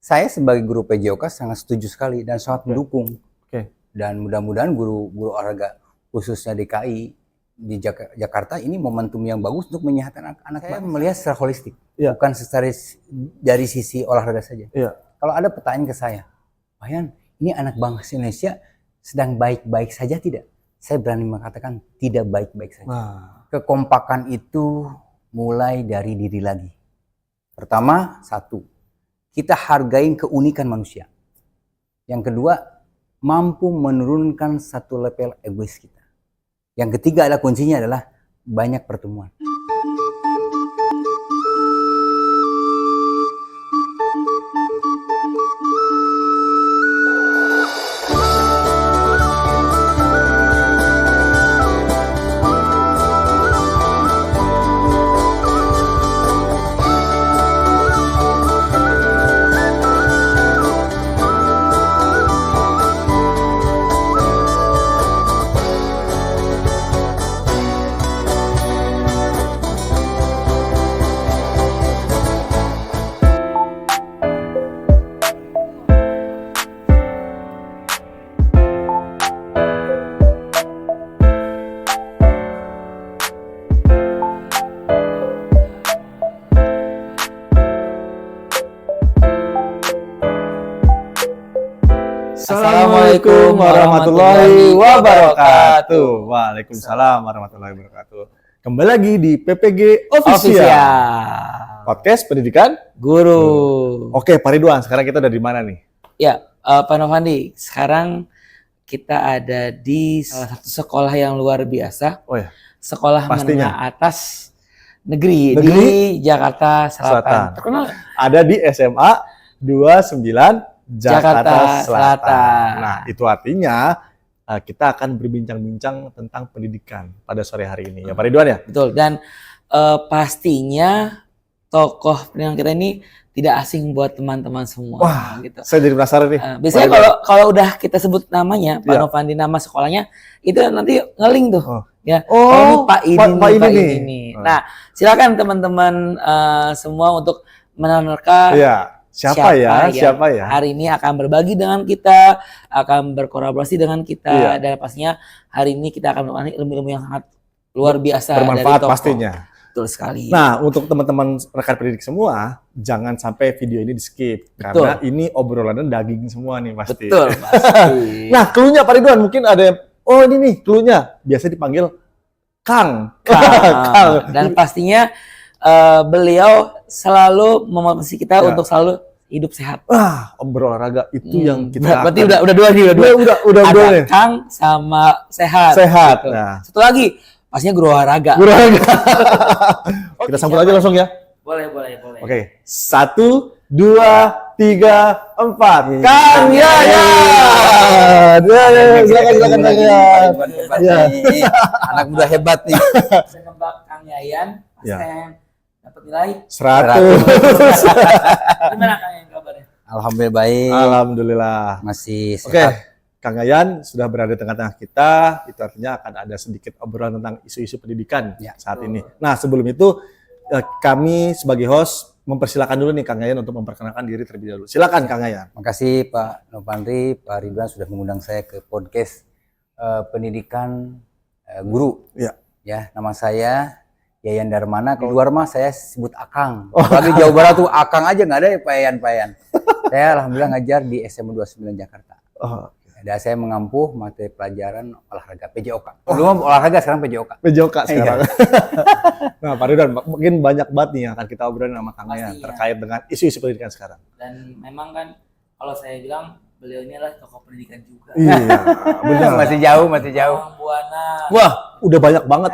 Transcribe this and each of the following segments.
Saya sebagai guru PJOK sangat setuju sekali dan sangat mendukung. Oke. Dan mudah-mudahan guru olahraga khususnya DKI di Jakarta ini momentum yang bagus untuk menyehatkan anak-anak. Saya melihat secara holistik, bukan secara dari sisi olahraga saja. Kalau ada pertanyaan ke saya, Pak Yan, ini anak bangsa Indonesia sedang baik-baik saja tidak? Saya berani mengatakan tidak baik-baik saja. Kekompakan itu mulai dari diri lagi. Pertama, satu, kita hargain keunikan manusia. Yang kedua, mampu menurunkan satu level egois kita. Yang ketiga adalah kuncinya adalah banyak pertemuan. Assalamualaikum warahmatullahi wabarakatuh. Waalaikumsalam warahmatullahi wabarakatuh. Kembali lagi di PPG Official. Podcast Pendidikan Guru. Oke, Pak Ridwan, sekarang kita ada di mana nih? Ya, Pak Novandi, sekarang kita ada di salah satu sekolah yang luar biasa. Oh ya. Sekolah pastinya menengah atas negeri di Jakarta Selatan. Terkenal. Ada di SMA 29 Jakarta Selatan. Nah, itu artinya kita akan berbincang-bincang tentang pendidikan pada sore hari ini. Ya, Pak Ridwan ya? Betul. Dan pastinya tokoh pendidikan kita ini tidak asing buat teman-teman semua. Wah, gitu. Saya jadi penasaran nih. Biasanya kalau udah kita sebut namanya, Pak Novandi, nama sekolahnya, itu nanti ngeling tuh. Ya, ini Pak ini. Nah, silakan teman-teman semua untuk menerka. Siapa ya? Hari ini akan berbagi dengan kita, akan berkolaborasi dengan kita, dan pastinya hari ini kita akan melakukan ilmu-ilmu yang sangat luar biasa, bermanfaat dari pastinya. Betul sekali. Nah, untuk teman-teman rekan pendidik semua, jangan sampai video ini di-skip. Karena ini obrolannya daging semua nih pasti. Betul, pasti. Nah, clue-nya Pak Ridwan, mungkin ada yang, oh ini nih clue-nya. Biasa dipanggil Kang. Dan pastinya beliau selalu memotivasi kita untuk selalu hidup sehat. Berolahraga itu yang kita berarti udah dua nih, udah ada nih. Kang sama sehat. Gitu. Nah, satu lagi pastinya guru olahraga. Kita sambut aja langsung ya. Boleh. Oke. 1, 2, 3, 4. Kang Yayan. Silakan Kang Yayan. Anak muda hebat nih. Saya nembak Kang Yayan. Saya dapat nilai 100. Gimana Kang Yayan kabarnya? Alhamdulillah baik. Alhamdulillah. Masih sehat. Oke, Kang Yayan sudah berada di tengah-tengah kita. Itu artinya akan ada sedikit obrolan tentang isu-isu pendidikan saat ini. Nah, sebelum itu kami sebagai host mempersilakan dulu nih Kang Yayan untuk memperkenalkan diri terlebih dahulu. Silakan Kang Yayan. Makasih Pak Novandi, Pak Ridwan sudah mengundang saya ke podcast pendidikan guru. Ya, nama saya Yayan Darmana. Di luar mah saya sebut Akang. Lagi Jawa Barat tuh Akang aja, nggak ada ya payan. Saya alhamdulillah ngajar di SMA 29 Jakarta. Dan saya mengampuh materi pelajaran olahraga PJOK. Dulu olahraga, sekarang PJOK. PJOK sekarang. Nah, Pak Ridwan, mungkin banyak banget nih yang akan kita obrolin sama Kang Yayan terkait dengan isu-isu pendidikan sekarang. Dan memang kan kalau saya bilang beliau ini adalah tokoh pendidikan juga. Iya, benar. Masih jauh. Buana. Wah, udah banyak banget.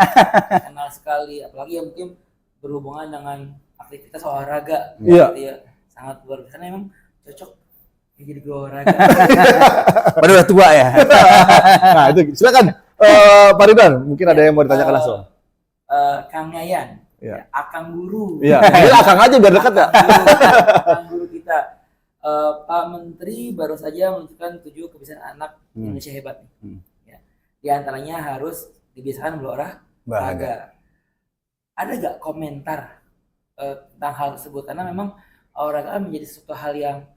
Kenal sekali, apalagi yang mungkin berhubungan dengan aktivitas olahraga. Iya. Sangat luar biasa. Memang cocok jadi guru olahraga. Baru udah tua ya. Nah, itu silakan Pak Ridwan, mungkin ada yang mau ditanyakan langsung. Kang Yayan, Akang guru. Iya, Akang aja biar dekat ya. Akang guru kita. Pak Menteri baru saja menunjukkan 7 kebiasaan anak Indonesia hebat. Di antaranya harus dibiasakan berolahraga. Ada gak komentar tentang hal tersebut? Karena memang olahraga menjadi sesuatu hal yang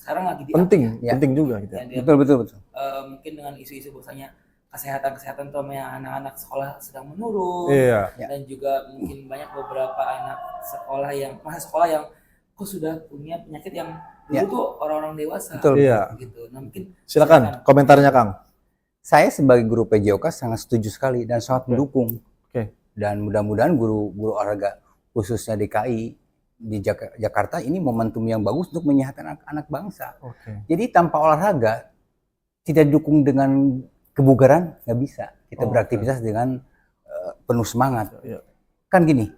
sekarang lagi di penting ya. Penting juga gitu ya. Betul. Mungkin dengan isu-isu bahwasanya kesehatan terutama anak-anak sekolah sedang menurun, Iya. dan juga mungkin banyak beberapa anak sekolah yang kok sudah punya penyakit yang dulu tuh orang-orang dewasa. Betul. Iya. Gitu. Nah, mungkin Silakan komentarnya Kang. Saya sebagai guru PJOK sangat setuju sekali dan sangat mendukung. Dan mudah-mudahan guru olahraga khususnya DKI di Jakarta ini momentum yang bagus untuk menyehatkan anak bangsa. Jadi tanpa olahraga tidak didukung dengan kebugaran, nggak bisa kita beraktivitas dengan penuh semangat. Kan gini,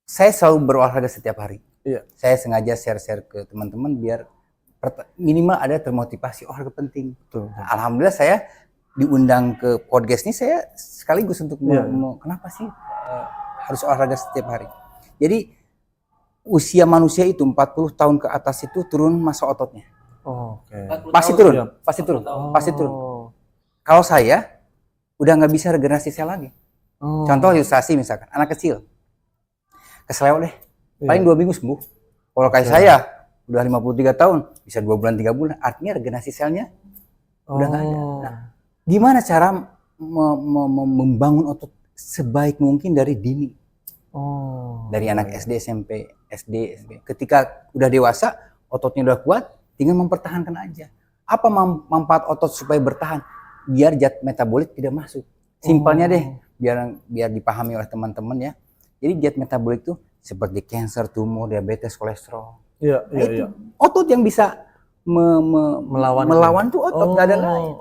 saya selalu berolahraga setiap hari. Saya sengaja share ke teman-teman biar minimal ada termotivasi olahraga penting. Nah, alhamdulillah saya diundang ke podcast ini, saya sekaligus untuk kenapa sih harus olahraga setiap hari. Jadi usia manusia itu 40 tahun ke atas itu turun massa ototnya. Pasti turun. Kalau saya udah nggak bisa regenerasi sel lagi. Contoh ilustrasi misalkan anak kecil keseleo deh, paling 2 minggu sembuh. Kalau kayak saya udah 53 tahun bisa 2 bulan 3 bulan, artinya regenerasi selnya udah nggak ada. Nah, gimana cara membangun otot sebaik mungkin dari dini? Dari anak SD, SMP. Ketika udah dewasa, ototnya udah kuat, tinggal mempertahankan aja. Apa manfaat otot supaya bertahan? Biar zat metabolik tidak masuk. Simpelnya deh, biar dipahami oleh teman-teman ya. Jadi zat metabolik itu seperti kanker, tumor, diabetes, kolesterol. Itu otot yang bisa melawan tuh otot, nggak ada lain.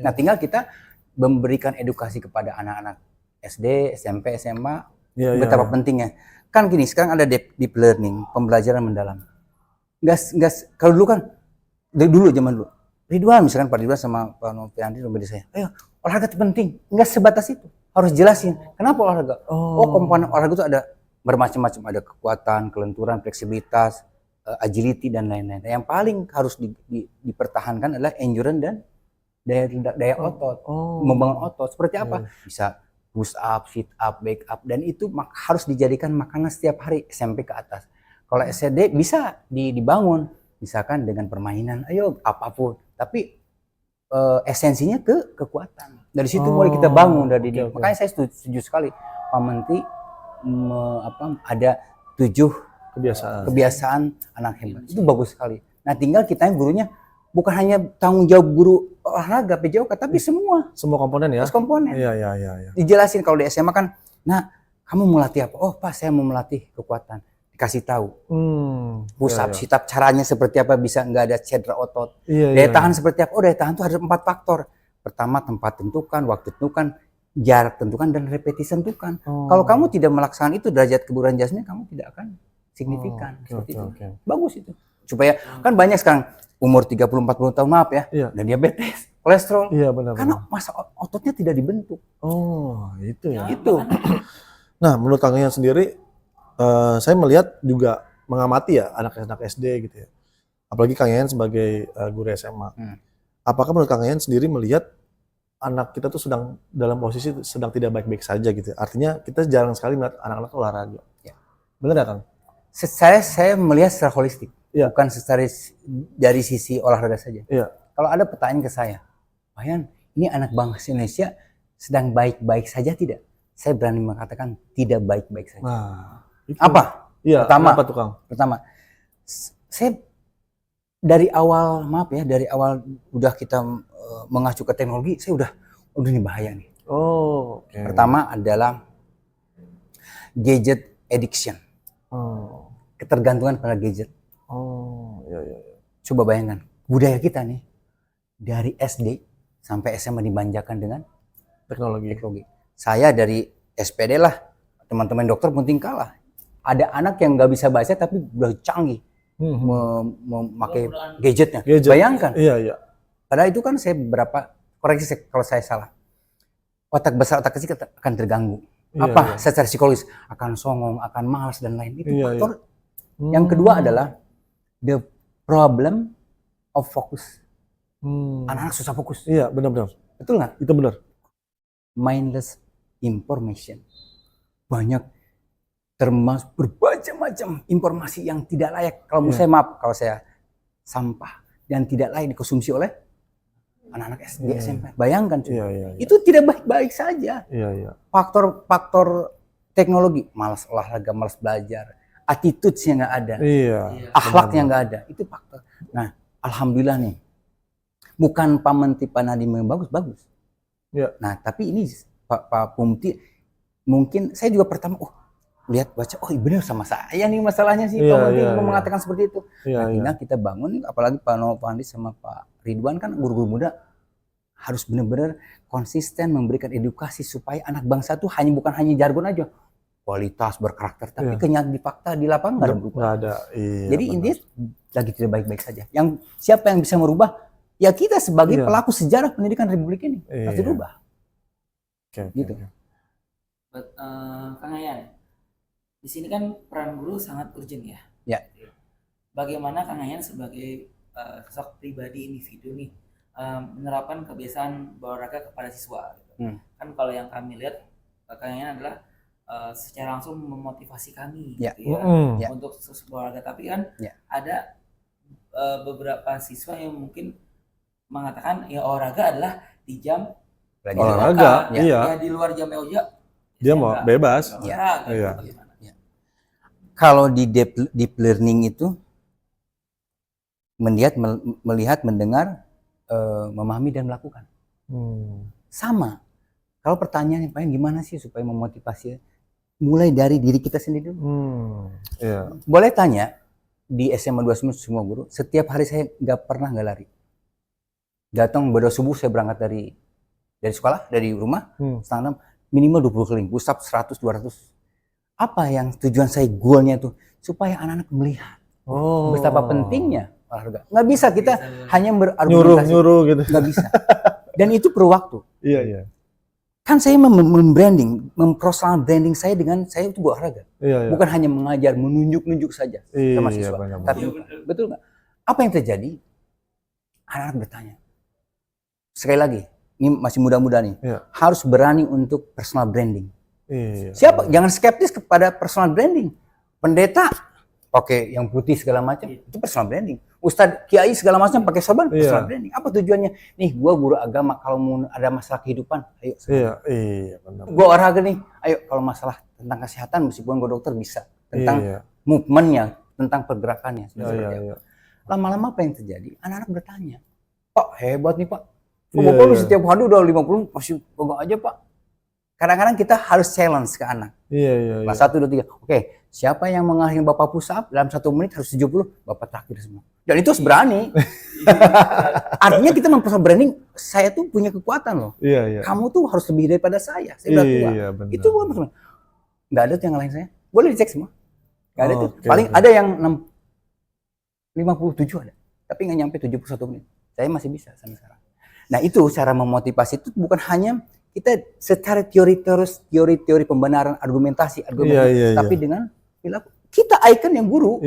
Nah, tinggal kita memberikan edukasi kepada anak-anak SD, SMP, SMA betapa pentingnya. Kan gini, sekarang ada deep learning, pembelajaran mendalam. Kalau dulu kan zaman dulu Ridwan misalkan Pak Ridwan sama Pak Noviandri memberi saya, ayo olahraga itu penting, nggak sebatas itu, harus jelasin kenapa olahraga. Komponen olahraga itu ada bermacam-macam, ada kekuatan, kelenturan, fleksibilitas, agility dan lain-lain. Yang paling harus dipertahankan adalah endurance dan daya otot, membangun otot. Seperti apa? Bisa push up, sit up, back up, dan itu harus dijadikan makanan setiap hari SMP ke atas. Kalau SD bisa dibangun, misalkan dengan permainan, ayo apapun. Tapi esensinya ke kekuatan. Dari situ mulai kita bangun dari dini. Makanya saya setuju sekali Pak Menteri ada 7 kebiasaan anak hebat. Itu bagus sekali. Nah, tinggal kita yang gurunya bukan hanya tanggung jawab guru olahraga PJOK, tapi semua komponen ya. Komponen. Iya. Dijelasin kalau di SMA kan, nah kamu mau latih apa? Oh Pak, saya mau melatih kekuatan. Dikasih tahu. Push up, sit up, caranya seperti apa bisa nggak ada cedera otot. Daya tahan seperti apa? Oh, daya tahan itu ada 4 faktor. Pertama, tempat tentukan, waktu tentukan, jarak tentukan, dan repetisi tentukan. Kalau kamu tidak melaksanakan itu, derajat kebugaran jasmani kamu tidak akan signifikan. Bagus itu. Supaya kan banyak sekarang umur 30-40 tahun maaf ya, dan diabetes, kolesterol. Karena masa ototnya tidak dibentuk. Itu ya. Itu. Nah, menurut Kang Yan sendiri, saya melihat juga mengamati ya anak-anak SD gitu ya. Apalagi Kang Yan sebagai guru SMA. Apakah menurut Kang Yan sendiri melihat anak kita tuh sedang dalam posisi sedang tidak baik-baik saja gitu. Artinya kita jarang sekali melihat anak-anak olahraga. Benar ya Kang? Saya melihat secara holistik, bukan secara dari sisi olahraga saja. Kalau ada pertanyaan ke saya, Pak Yan, ini anak bangsa Indonesia sedang baik-baik saja tidak? Saya berani mengatakan tidak baik-baik saja. Apa? Pertama, saya dari awal udah kita mengacu ke teknologi, saya udah ini bahaya nih. Pertama adalah gadget addiction. Ketergantungan pada gadget. Coba bayangkan, budaya kita nih dari SD sampai SMA dimanjakan dengan teknologi. Saya dari SPD lah, teman-teman dokter penting kalah. Ada anak yang nggak bisa baca tapi udah canggih memakai gadgetnya. Bayangkan. Padahal itu kan saya koreksi kalau saya salah. Otak besar, otak kecil akan terganggu. Secara psikologis akan songong, akan malas dan lain itu faktor. Yang kedua adalah the problem of focus. Anak-anak susah fokus. Iya, benar-benar. Betul nggak? Itu benar. Mindless information. Banyak termasuk berbagai macam informasi yang tidak layak. Kalau menurut saya, maaf, kalau saya sampah dan tidak layak dikonsumsi oleh anak-anak SD, SMP. Bayangkan, itu tidak baik-baik saja. Faktor teknologi, malas olahraga, malas belajar, attitude-nya nggak ada, akhlaknya nggak ada, itu faktor. Nah, alhamdulillah nih, bukan Pak Menteri Pak Nadiem yang bagus. Nah, tapi ini Pak Pumti, mungkin saya juga pertama, lihat baca, benar sama saya nih masalahnya sih, Pak Menteri mengatakan seperti itu. Nah, kita bangun, apalagi Pak Novandi sama Pak Ridwan kan guru-guru muda harus benar-benar konsisten memberikan edukasi supaya anak bangsa itu bukan hanya jargon aja, kualitas berkarakter, tapi kenyataan di fakta di lapangan nggak ada. Jadi intinya lagi tidak baik-baik saja. Yang siapa yang bisa merubah? Ya kita sebagai pelaku sejarah pendidikan Republik ini harus dirubah. Gitu. Kang Ayan, di sini kan peran guru sangat urgent ya. Bagaimana Kang Ayan sebagai sosok pribadi individu nih menerapkan kebiasaan berolahraga kepada siswa? Kan kalau yang kami lihat Kang Ayan adalah secara langsung memotivasi kami gitu ya, untuk berolahraga. Tapi kan ada beberapa siswa yang mungkin mengatakan ya olahraga adalah di jam olahraga, di luar jam EOJ dia mau bebas. Kalau di deep learning itu melihat, mendengar, memahami dan melakukan. Sama. Kalau pertanyaannya gimana sih supaya memotivasi? Mulai dari diri kita sendiri dulu. Boleh tanya di SMA 29 semua guru, setiap hari saya nggak pernah nggak lari. Datang berdoa subuh saya berangkat dari sekolah, dari rumah, setengah 6, minimal 20 keliling, push up 100, 200. Apa yang tujuan saya, goalnya itu supaya anak-anak melihat betapa pentingnya olahraga. Nggak bisa kita hanya berargumentasi. Nyuruh gitu. Nggak bisa. Dan itu perlu waktu. Iya. Kan saya mempersonal branding saya dengan saya itu olahraga. Bukan hanya mengajar, menunjuk saja ke mahasiswa. Tapi betul nggak? Apa yang terjadi? Anak-anak bertanya. Sekali lagi, ini masih muda-muda nih, harus berani untuk personal branding. Siapa? Jangan skeptis kepada personal branding. Pendeta pakai yang putih segala macam, itu personal branding. Ustadz kiai segala macam pakai sorban, personal branding. Apa tujuannya? Nih, gua guru agama, kalau mau ada masalah kehidupan, ayo. Gua olahraga nih, ayo. Kalau masalah tentang kesehatan, meskipun gua dokter bisa. Tentang movementnya, tentang pergerakannya. Lama-lama apa yang terjadi? Anak-anak bertanya, Pak hebat nih Pak. Bapak setiap hari udah 50, masih pegang aja Pak. Kadang-kadang kita harus challenge ke anak. Kelas 1, 2, 3. Oke, siapa yang mengalahin Bapak push up dalam 1 menit harus 70, Bapak terakhir semua. Dan itu harus berani. Artinya kita mempersonal branding, saya tuh punya kekuatan loh. Kamu tuh harus lebih daripada saya udah tua. Itu bukan personal. Nggak ada tuh yang ngalahin saya. Boleh dicek semua. Nggak ada tuh. Paling ada yang 57 ada. Tapi nggak nyampe 71 menit. Saya masih bisa sampai sekarang. Nah itu cara memotivasi itu bukan hanya kita secara teori pembenaran argumentasi, tapi dengan perilaku. Kita icon yang guru.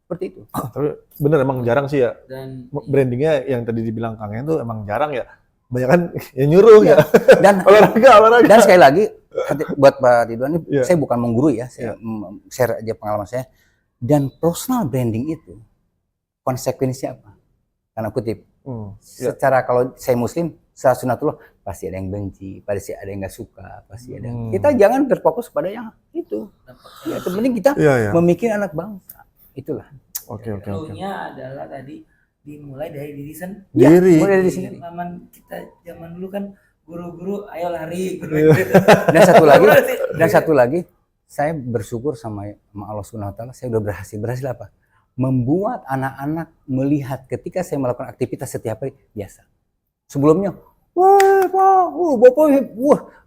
Seperti itu. Tapi bener emang jarang sih ya. Dan brandingnya yang tadi dibilang Kang Yan tuh emang jarang ya. Banyak kan yang nyuruh ya. Dan olahraga. Dan sekali lagi buat Pak Ridwan ini, saya bukan menggurui ya, saya share aja pengalaman saya. Dan personal branding itu konsekuensinya apa? Karena kutip. Secara kalau saya muslim, secara sunatullah pasti ada yang benci, pasti ada yang nggak suka, pasti ada. Kita jangan terfokus pada yang itu. Ya, penting kita memikirkan anak bangsa. Itulah. Oke. Nya adalah tadi dimulai dari diri sendiri. Mulai dari sendiri. Kita zaman dulu kan guru-guru ayo lari. Dan satu lagi, saya bersyukur sama Allah Subhanahu wa taala, saya udah berhasil apa? Membuat anak-anak melihat ketika saya melakukan aktivitas setiap hari biasa. Sebelumnya, Bapak,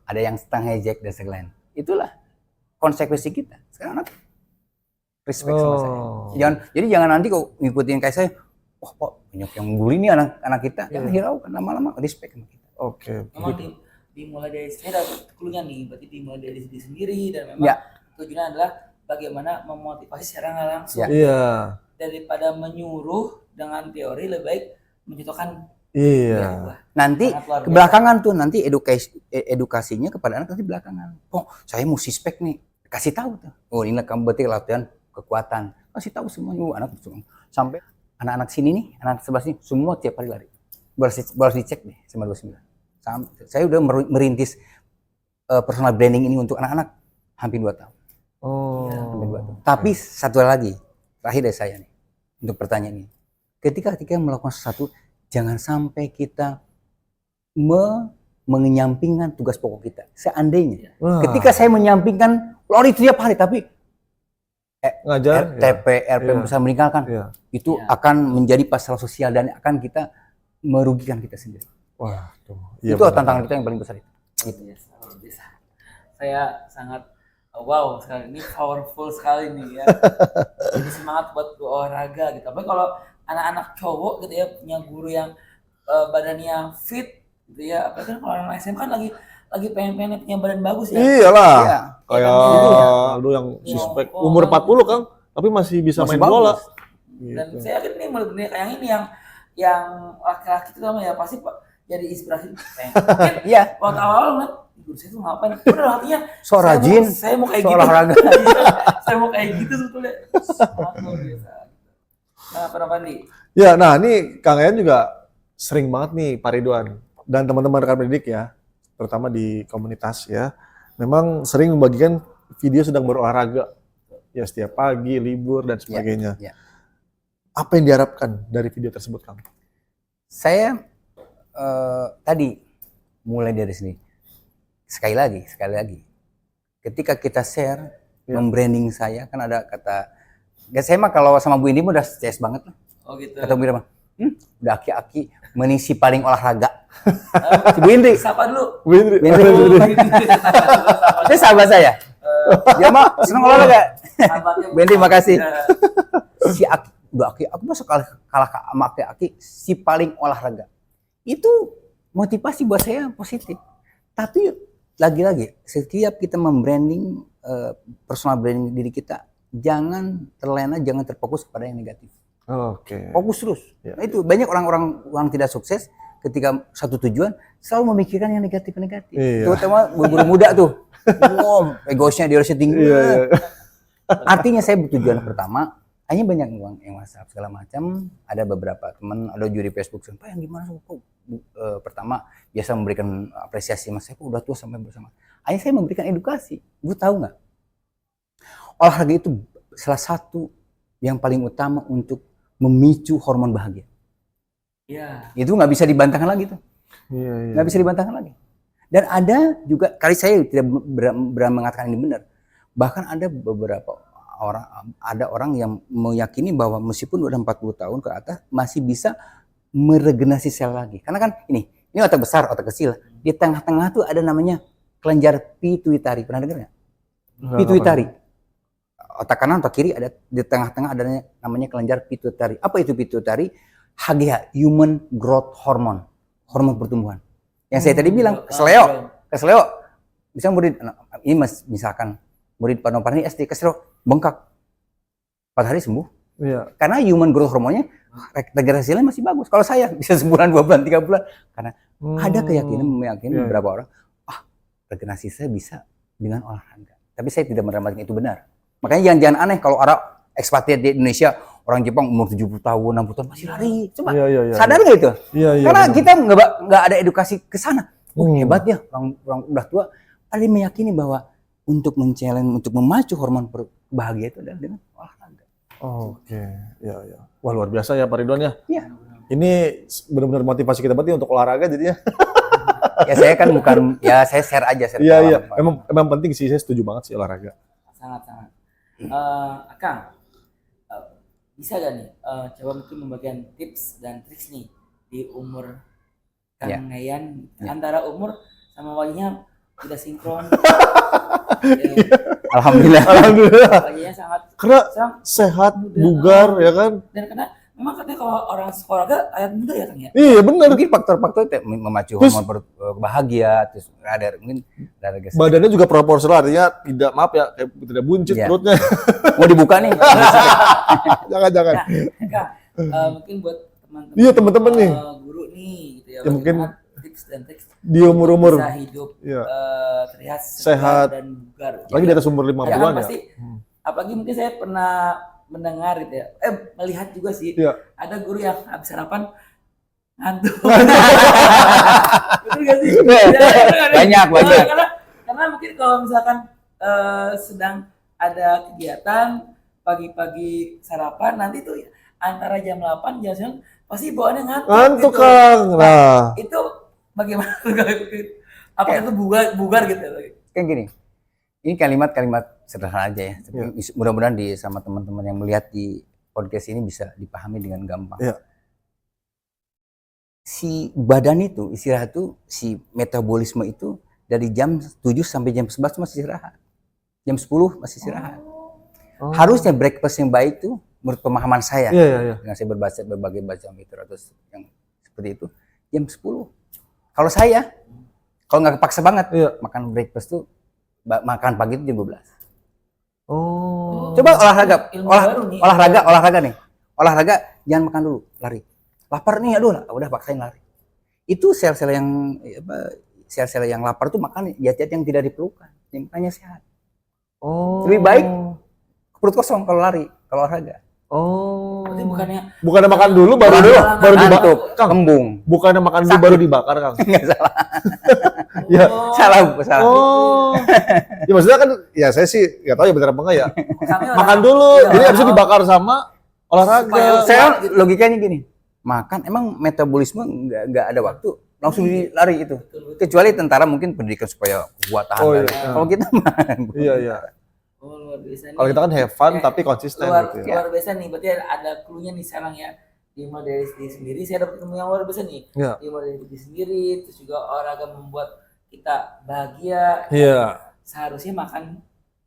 ada yang setengah ejek dan lain. Itulah konsekuensi kita. Sekarang anak respect sama saya. Jadi jangan nanti kok ngikutin kayak saya, Pak banyak yang bully nih anak kita. Jangan hiraukan, lama-lama respect sama kita. Memang dimulai dari saya ada klunya nih, berarti dimulai dari diri sendiri dan memang tujuannya adalah bagaimana memotivasi secara nggak langsung. Daripada menyuruh dengan teori, lebih baik mencontohkan. Nanti belakangan tuh nanti edukasinya kepada anak nanti belakangan. Saya mau sispek nih, kasih tahu tuh. Ini kamu berarti latihan kekuatan. Kasih tahu semuanya anak sampai anak-anak sini nih, anak sebelah sini, semua tiap hari lari. Baru dicek nih sama 29. Saya udah merintis personal branding ini untuk anak-anak hampir 2 tahun. Hampir 2 tahun. Tapi satu lagi, terakhir dari saya nih, untuk pertanyaan ini. Ketika melakukan sesuatu, jangan sampai kita menyampingkan tugas pokok kita. Seandainya, ketika saya menyampingkan lari tiap hari, tapi ngajar, RTP, RP bisa meninggalkan, itu akan menjadi pasal sosial dan akan kita merugikan kita sendiri. Wah, itu tantangan kita yang paling besar itu. Saya sangat wow sekali, ini powerful sekali nih ya. Jadi semangat buat olahraga gitu. Tapi kalau anak-anak cowok gitu ya punya guru yang badannya fit gitu ya, apalagi kan kalau anak SMA kan lagi pengen punya badan bagus ya. Iyalah. Iya. Kayak lu yang suspek umur 40 Kang, tapi masih bisa main bola. Dan saya yakin nih murid-murid kayak yang ini yang laki-laki itu ya pasti jadi inspirasi. Mungkin waktu awal ngeliat guru saya tuh ngapain? Udah artinya so rajin, saya mau kayak so gitu. olahraga. Saya mau kayak gitu sebetulnya. Kenapa nih? Ya, nah ini Kang Yayan juga sering banget nih Pak Ridwan dan teman-teman rekan pendidik ya, terutama di komunitas ya, memang sering membagikan video sedang berolahraga ya setiap pagi, libur dan sebagainya. Apa yang diharapkan dari video tersebut, Kang? Saya tadi mulai dari sini. Sekali lagi. Ketika kita share, membranding saya, kan ada kata, saya mah kalau sama Bu Indi udah CS banget lah. Oh gitu. Kata Bu Indi mah, udah aki-aki menisi paling olahraga. Si Bu Indi. Siapa dulu? Bu Indi. Itu sahabat saya. Dia mah seneng olahraga. Bu Indi makasih. Si Aki, udah Aki, aku masuk kalah sama Aki, si paling olahraga. Itu motivasi buat saya positif. Tapi lagi-lagi setiap kita membranding personal branding diri kita, jangan terlena, jangan terfokus pada yang negatif. Fokus terus. Nah, itu banyak orang tidak sukses ketika satu tujuan selalu memikirkan yang negatif-negatif. Terutama guru muda tuh. Egoisnya dia harus tinggi. Artinya saya bertujuan pertama, hanya banyak uang yang WhatsApp segala macam. Ada beberapa teman, ada juri Facebook, Pak yang gimana kok pertama biasa memberikan apresiasi, Mas saya kok udah tua sampai bersama. Hanya saya memberikan edukasi. Bu tahu nggak? Olahraga itu salah satu yang paling utama untuk memicu hormon bahagia. Itu nggak bisa dibantahkan lagi tuh. Nggak bisa dibantahkan lagi. Dan ada juga, kali saya tidak berani mengatakan ini benar. Bahkan ada beberapa orang yang meyakini bahwa meskipun udah 40 tahun ke atas masih bisa meregenerasi sel lagi. Karena kan ini otak besar, otak kecil. Di tengah-tengah tuh ada namanya kelenjar pituitari. Pernah dengar nggak? Pituitari. Otak kanan, otak kiri, ada di tengah-tengah ada namanya kelenjar pituitari. Apa itu pituitari? HGH, Human Growth Hormone, hormon pertumbuhan. Yang saya tadi bilang, keseleo, bisa murid, ini misalkan murid Pak Noparni SD, keseleo, bengkak, 4 hari sembuh. Karena human growth hormonnya, regenerasinya masih bagus. Kalau saya bisa sebulan, 2 bulan, 3 bulan, karena ada keyakinan, meyakini beberapa orang, regenerasi saya bisa dengan olahraga. Tapi saya tidak meramalkan itu benar. Makanya jangan aneh kalau orang ekspatriat di Indonesia, orang Jepang umur 70 tahun, 60 tahun masih lari. Coba sadar nggak itu? Karena kita nggak ada edukasi ke sana. Hebat ya, orang udah tua. Ada yang meyakini bahwa untuk untuk memacu hormon bahagia itu adalah dengan olahraga. Wah luar biasa ya Pak Ridwan ya. Ini benar-benar motivasi kita berarti untuk olahraga jadinya. Ya saya kan bukan, ya saya share aja. Emang penting sih, saya setuju banget sih olahraga. Sangat. Kang, bisa gak nih coba mungkin membagikan tips dan triks nih di umur Kang Yayan antara umur sama wajahnya tidak sinkron. Alhamdulillah. Wajahnya sangat sehat, bugar ya kan. Dan karena memang katanya kalau orang sekolah ayat muda ya Kang ya. Iya benar. Mungkin faktor-faktor itu memacu hormon bahagia, terus ada mungkin badannya juga proporsional, artinya tidak tidak buncit perutnya. Mau dibuka nih. Jangan. Kang, mungkin buat teman-teman. Iya teman-teman nih. Guru nih gitu ya. Mungkin tips dan trik di umur-umur bisa hidup terlihat sehat dan bugar. Lagi di atas umur 50-an ya. Pasti, apalagi mungkin saya pernah mendengar gitu ya, melihat juga sih, Iya. ada guru yang habis sarapan ngantuk. Betul gak sih? Banyak. Karena mungkin kalau misalkan sedang ada kegiatan pagi-pagi sarapan, nanti tuh antara jam 8 jam 9 pasti bawaannya ngantuk gitu. Kang. Nah, Itu bagaimana? Apakah itu bugar gitu? Kan gini, ini kalimat-kalimat sederhana aja ya. Tapi mudah-mudahan sama teman-teman yang melihat di podcast ini bisa dipahami dengan gampang. Iya. Si badan itu istirahat tuh, si metabolisme itu dari jam 7 sampai jam 11 masih istirahat. Jam 10 masih istirahat. Harusnya breakfast yang baik tuh menurut pemahaman saya. Iya. Dengan saya berbaca berbagai bacaan literatur yang seperti itu, jam 10. Kalau saya kalau nggak kepaksa banget makan breakfast tuh makan pagi itu jam 12. Coba olahraga nih. Olahraga jangan makan dulu, lari. Lapar nih, aduh udah paksain lari. Itu sel-sel yang lapar tuh makan zat-zat yang tidak diperlukan. Makanya sehat. Lebih baik perut kosong kalau lari, kalau olahraga. Berarti bukannya makan dulu baru dibakar, Kang. Kembung. Bukannya makan dulu baru dibakar, Kang. Enggak salah. Ya. Salah. Ya maksudnya kan, ya saya sih nggak tahu ya benar apa enggak ya. Makan dulu, jadi habis itu dibakar sama olahraga. Saya logikanya gini, makan emang metabolisme nggak ada waktu, langsung lari itu. Kecuali tentara mungkin pendidikan supaya kuat tahan. Kalau kita mah. Iya. Luar biasa nih. Kalau kita kan have fun tapi konsisten gitu ya. Luar biasa nih, berarti ada clue-nya nih sekarang ya. Dimulai dari diri sendiri, saya dapat ilmu yang luar biasa nih. Dimulai dari diri sendiri, terus juga olahraga membuat kita bahagia. Iya. Seharusnya makan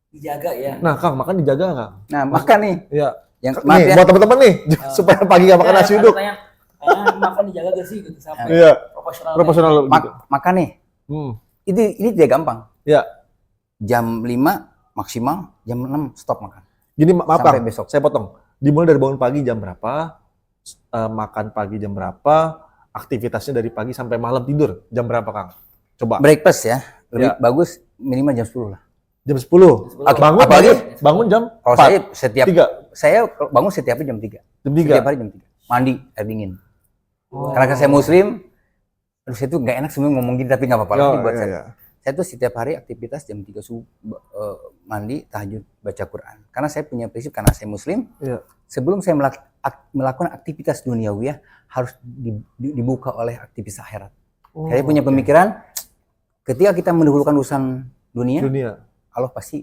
dijaga ya. Nah, Kang, makan dijaga nggak? Nah, makan nih. Iya. Yang nih, buat teman-teman nih, supaya pagi nggak makan nasi uduk. Makan dijaga gak sih gitu sampai profesional gitu. Makan nih. Ini tidak gampang. Iya. Jam 5 maksimal, jam 6 stop makan. Gini, maaf sampai Kang, besok. saya potong. Dimulai dari bangun pagi jam berapa, makan pagi jam berapa, aktivitasnya dari pagi sampai malam tidur jam berapa, Kang? Coba. Breakfast ya, lebih bagus minimal jam 10 lah. Jam 10. Bangun jam kalau 4. Saya bangun setiap hari jam 3. Jam 3. Setiap hari jam 3. Mandi air dingin. Karena saya muslim, aduh saya tuh nggak enak semua ngomong gini tapi nggak apa-apa buat saya. Saya tuh setiap hari aktivitas jam 3 subuh, mandi, tahajud, baca Quran. Karena saya punya prinsip, karena saya muslim, sebelum saya melakukan aktivitas duniawiyah harus dibuka oleh aktivitas akhirat. Saya punya pemikiran, ketika kita mendahulukan urusan dunia, Allah pasti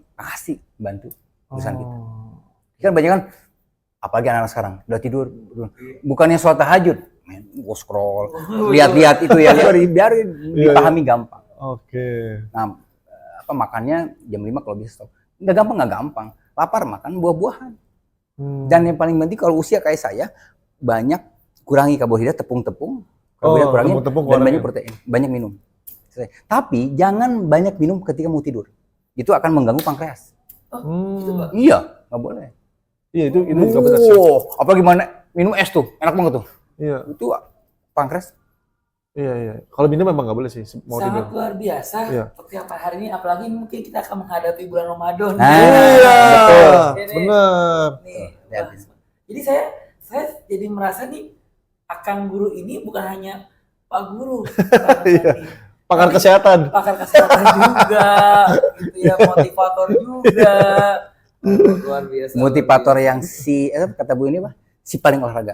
bantu urusan kita. Kan banyak kan, apalagi anak-anak sekarang udah tidur, bukannya sholat tahajud, scroll, lihat-lihat itu ya, biar dipahami gampang. Nah, makannya jam 5 kalau bisa stop. Nggak gampang. Lapar makan buah-buahan. Dan yang paling penting kalau usia kayak saya, banyak kurangi karbohidrat, tepung-tepung, kurangi dan banyak protein, banyak minum. Tapi jangan banyak minum ketika mau tidur. Itu akan mengganggu pankreas. Iya, nggak boleh. Iya, itu nggak benar sih. Apa gimana? Minum es tuh, enak banget tuh. Iya. Itu pankreas. Iya. Kalau minum memang nggak boleh sih. Sangat luar biasa. Setiap hari ini, apalagi mungkin kita akan menghadapi bulan Ramadan. Betul. Benar. Jadi saya jadi merasa nih, Akang Guru ini bukan hanya Pak Guru, pakar kesehatan juga, gitu ya, motivator juga. Luar biasa. Motivator yang kata Bu ini si paling olahraga.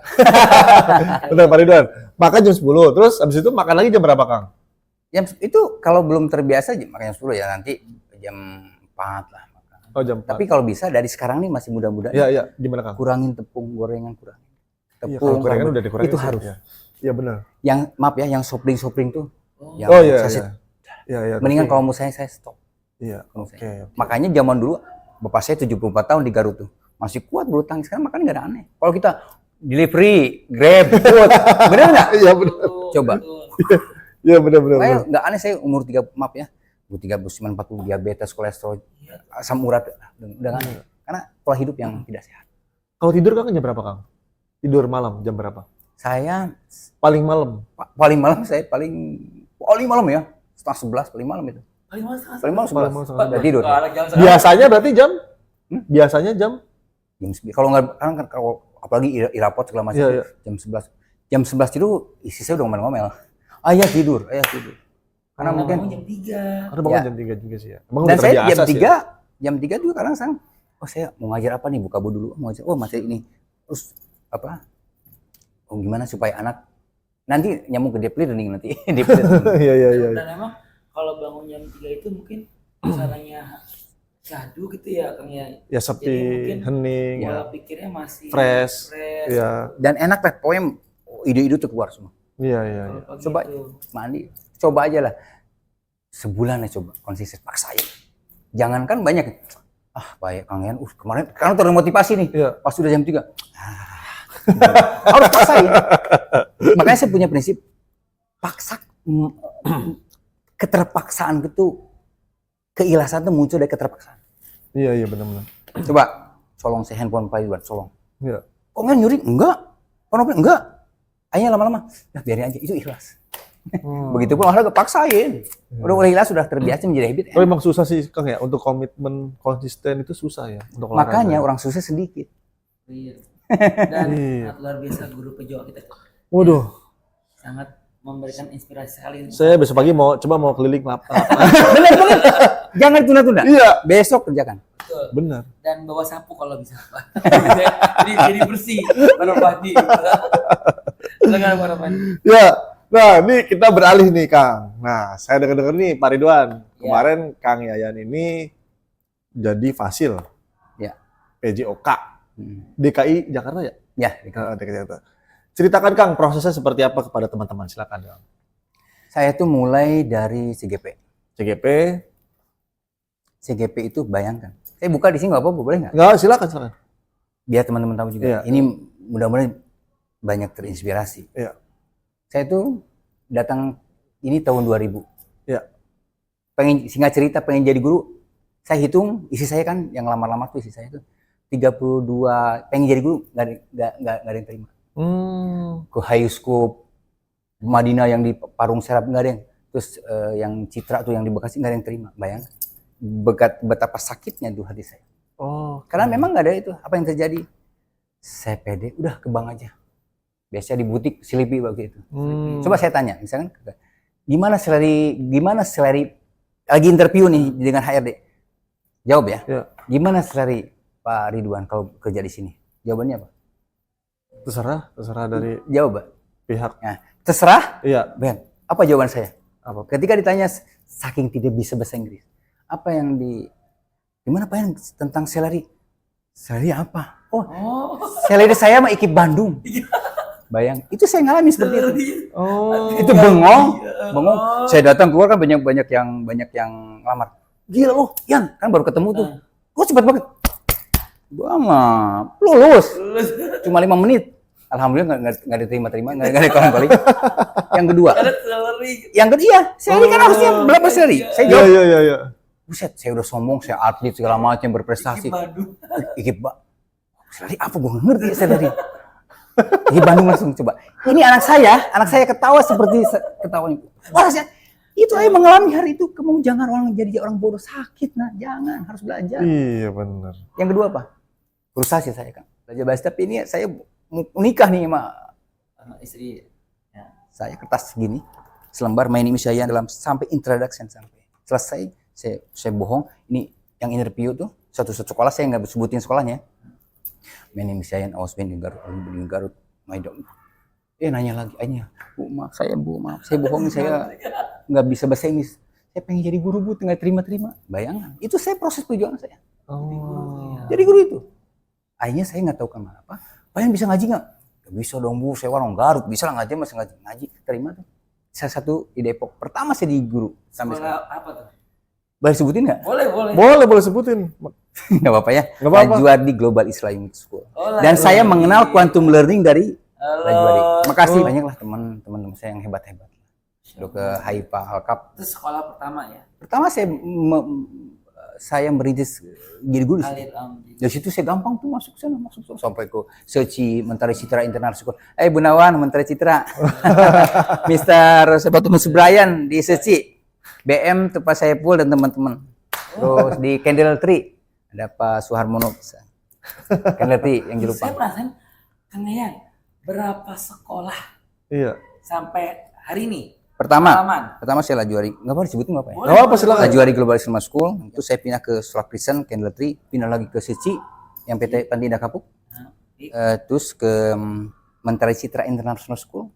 Betul, Pak Ridwan. Makan jam 10, terus habis itu makan lagi jam berapa, Kang? Itu kalau belum terbiasa makan jam 10 ya, nanti jam 4 lah makan. Jam 4. Tapi kalau bisa dari sekarang nih masih muda-muda. Iya. Gimana, Kang? Kurangin tepung, gorengan kurangin. Tepung, gorengan udah dikurangin. Itu harus. Iya, benar. Yang maaf ya, yang soft drink tuh. Iya. Mendingan kalau mau saya stop. Iya. Oke. Makanya zaman dulu bapak saya 74 tahun di Garut tuh. Masih kuat bulu tangkis, sekarang makan nggak ada aneh. Kalau kita delivery, Grab, food, bener nggak? Iya benar. Coba. Iya benar. Kayak nggak aneh saya umur 40 diabetes, kolesterol, asam urat, udah nggak aneh. Karena pola hidup yang tidak sehat. Kalau tidur Kang jam berapa, Kang? Tidur malam jam berapa? Saya paling malam ya, setengah 11 paling malam itu. Paling malam 11. Udah tidur. Biasanya berarti jam? Biasanya jam? Kalau nggak kan kalau apalagi irapot segala macam Iya, iya. jam 11. Jam 11 tidur isi saya udah ngomel-ngomel. Ayah tidur. Karena mungkin bangun jam 3. Karena bangun Ya. jam 3 juga sih ya. Emang dan udah saya terbiasa sih ya? jam 3 juga kadang sang saya mau ngajar apa nih, buka buku dulu, mau ngajar materi ini. Terus apa? Gimana supaya anak nanti nyambung ke deep learning nanti. Deep learning. Iya. Dan emang kalau bangun jam 3 itu mungkin caranya syahdu gitu ya Kang ya. Ya Jadi sepi, mungkin hening, pola pikirnya masih fresh. Iya. Dan enak lah, pokoknya ide-ide tuh keluar semua. Iya. Kalau pagi Coba itu. mandi, coba aja lah. Sebulan ya coba, konsisten, paksain. Jangankan banyak. Baik Kang Yan, kemarin karena termotivasi nih. Iya. Pas sudah jam 3. Harus paksain. Makanya saya punya prinsip, keterpaksaan itu, keikhlasan itu muncul dari keterpaksaan. Iya benar-benar. Coba, colong saya handphone Pak Ridwan, colong. Iya. Kok nggak nyuri? Enggak. Kenapa? Enggak. Akhirnya lama-lama, biarin aja, itu ikhlas. Begitupun olahraga, paksain. Udah ikhlas, sudah terbiasa menjadi habit. Tapi emang susah sih Kang ya, untuk komitmen konsisten itu susah ya untuk olahraga. Makanya orang susah sedikit. Iya. Dan Iya. sangat luar biasa guru pejuang kita. Waduh, Sangat memberikan inspirasi sekali. saya besok pagi mau keliling lapangan. Bener. Jangan tunda-tunda. Iya, Besok kerjakan. Betul. benar. Dan bawa sapu kalau bisa. jadi bersih para padi. Silakan para padi. Ya, nah ini kita beralih nih Kang. Nah, saya dengar-dengar nih Pak Ridwan, kemarin Kang Yayan ini jadi fasil. Ya. PJOK. DKI Jakarta ya? Ya, DKI Jakarta. Ceritakan Kang prosesnya seperti apa kepada teman-teman, silakan Kang. saya tuh mulai dari CGP. CGP itu bayangkan. Saya buka di sini nggak apa-apa, boleh nggak? Enggak, silakan. Biar teman-teman tahu juga. Iya. Ini mudah-mudahan banyak terinspirasi. Iya. Saya tuh datang ini tahun 2000. Iya. Pengen singkat cerita pengen jadi guru. Saya hitung isi saya kan yang lamar-lamar tuh isi saya tuh 32 pengen jadi guru nggak ada yang terima. Ke high school Madinah yang di Parung Serap nggak ada yang. Terus yang Citra tuh yang di Bekasi nggak ada yang terima. Bayangkan betapa sakitnya tuh hati saya. Oh, Karena memang nggak ada itu. Apa yang terjadi? Saya pede, udah ke bank aja. Biasanya di butik Silipi begitu. Coba saya tanya, misalkan gimana salary lagi interview nih dengan HRD. Jawab ya. Iya. Gimana salary Pak Ridwan kalau kerja di sini? Jawabannya apa? Terserah dari Jawab, Pak. pihak. Nah, terserah. Iya. Ben, apa jawaban saya? Apa? Ketika ditanya saking tidak bisa bahasa Inggris, apa yang gimana Pak yang tentang salary? Salary apa? Oh, salary saya mah IKIP Bandung. Bayang, itu saya ngalamin seperti itu. Oh. Itu bengong. Saya datang keluar kan banyak yang lamar. Gila loh, Yan, kan baru ketemu tuh. Kok cepat banget. Gua mah lulus. Cuma 5 menit. Alhamdulillah nggak diterima, nggak dikolang-koling. Yang kedua. Yang ketiga, salary kan harusnya berapa salary? Saya jawab. Iya. Buset, saya udah sombong, saya atlet segala macam berprestasi. IKIP salary apa gua nggak ngerti salary. Di Bandung langsung coba. Ini anak saya ketawa seperti ketawanya. Wah, itu saya mengalami hari itu. Kamu jangan jadi orang bodoh, sakit nah, jangan, harus belajar. Iya benar. Yang kedua apa? Frustasi saya kan. Belajar bahasa, tapi ini saya mau nikah nih sama Istri. ya. Saya kertas segini, selembar main Yayan dalam sampai introduction sampai selesai. Saya bohong. Ini yang interview tuh satu sekolah, saya nggak sebutin sekolahnya. My name is Yayan, I was born in Garut, my dog. Nanya lagi, Bu maaf, saya bohong, saya nggak bisa bahasa Inggris. Saya pengen jadi guru Bu, nggak terima. Bayangkan, itu saya proses perjuangan saya. Oh. Jadi guru itu. Akhirnya saya nggak tahu kemana apa. Pengen bisa ngaji nggak? Nggak bisa dong Bu, saya orang Garut, bisa lah ngaji, masih ngaji, terima tuh. Salah satu di Depok. Pertama saya di guru sampai sekarang. Apa tuh? Boleh sebutin nggak? Boleh sebutin. Nggak apa-apa ya. Nggak apa-apa. Najwardi Global Islamic School. Dan saya mengenal quantum learning dari Najwardi. Makasih banyak lah teman-teman saya yang hebat-hebat. Udah ke Haifa Alkap. Itu sekolah pertama ya? Pertama saya merintis jadi guru di situ. Dari situ saya gampang tuh masuk sana sampai ke Seci Mentari Citra International School. Bu Nawan, Mentari Citra. Mr. Sebatumus Brian di Seci. BM Tupas Saiful dan teman-teman. Terus di Candle Tree ada Pak Suharmono. Kenleti yang Saya Jelupang. penasaran, Kang Yayan, berapa sekolah Iya. sampai hari ini? Pertama Pengalaman. saya Lajuari. Nggak boleh disebutin nggak apa ya? Boleh, Nggak apa-apa, boleh, silakan. boleh. Lajuari Global Cinema School. Itu saya pindah ke Sekolah Kristen, Kenletri. Pindah lagi ke Sici, yang PT Panti Indah Kapuk. Terus ke Mentari Citra International School.